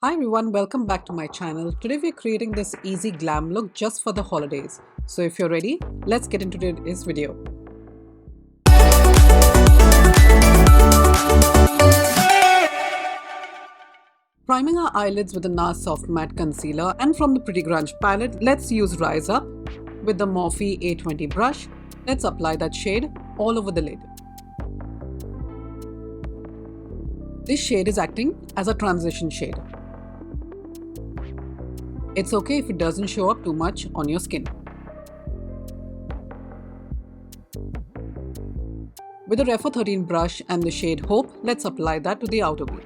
Hi everyone, welcome back to my channel. Today we're creating this easy glam look just for the holidays. So if you're ready, let's get into today's video. Priming our eyelids with the NARS Soft Matte Concealer, and from the Pretty Grunge palette, let's use Rise Up. With the Morphe A20 brush, let's apply that shade all over the lid. This shade is acting as a transition shade. It's okay if it doesn't show up too much on your skin. With the Rephr 13 brush and the shade Hope, let's apply that to the outer V.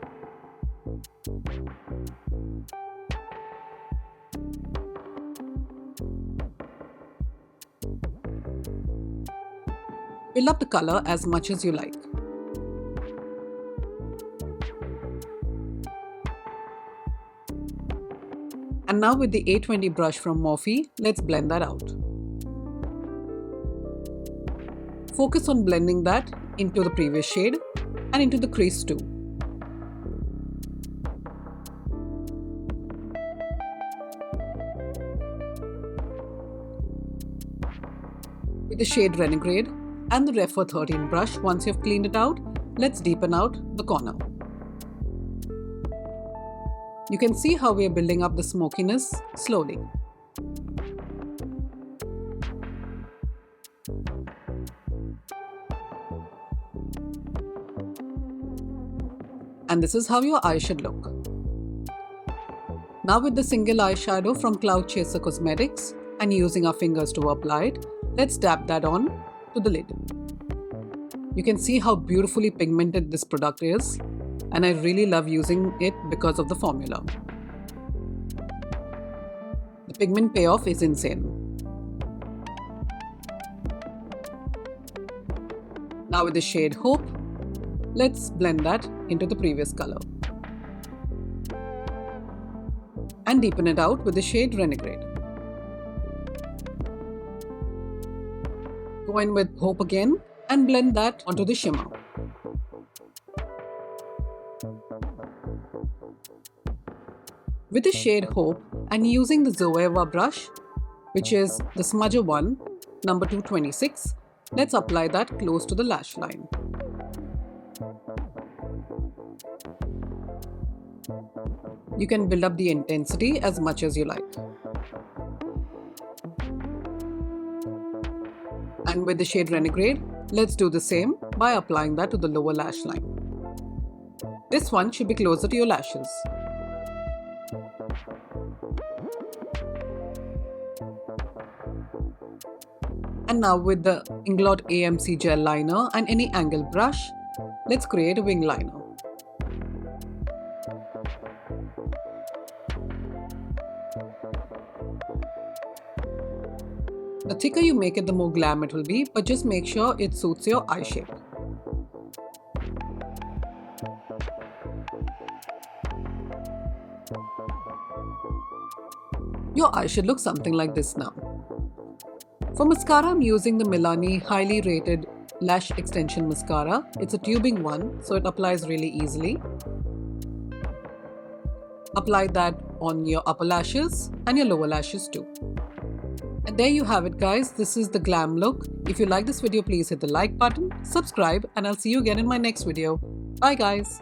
Build up the color as much as you like. And now with the A20 brush from Morphe, let's blend that out. Focus on blending that into the previous shade and into the crease too. With the shade Renegade and the Rephr 13 brush, once you've cleaned it out, let's deepen out the corner. You can see how we are building up the smokiness slowly. And this is how your eye should look. Now with the single eyeshadow from Cloud Chaser Cosmetics and using our fingers to apply it, let's dab that on to the lid. You can see how beautifully pigmented this product is, and I really love using it because of the formula. The pigment payoff is insane. Now with the shade Hope, let's blend that into the previous color. And deepen it out with the shade Renegade. Go in with Hope again and blend that onto the shimmer. With the shade Hope and using the Zoeva brush, which is the smudger one, number 226, let's apply that close to the lash line. You can build up the intensity as much as you like. And with the shade Renegade, let's do the same by applying that to the lower lash line. This one should be closer to your lashes. And now with the Inglot AMC gel liner and any angle brush, let's create a wing liner. The thicker you make it, the more glam it will be, but just make sure it suits your eye shape. Your eye should look something like this now. For mascara, I'm using the Milani highly rated lash extension mascara. It's a tubing one, so it applies really easily. Apply that on your upper lashes and your lower lashes too. And there you have it, guys. This is the glam look. If you like this video, please hit the like button, subscribe, and I'll see you again in my next video. Bye guys.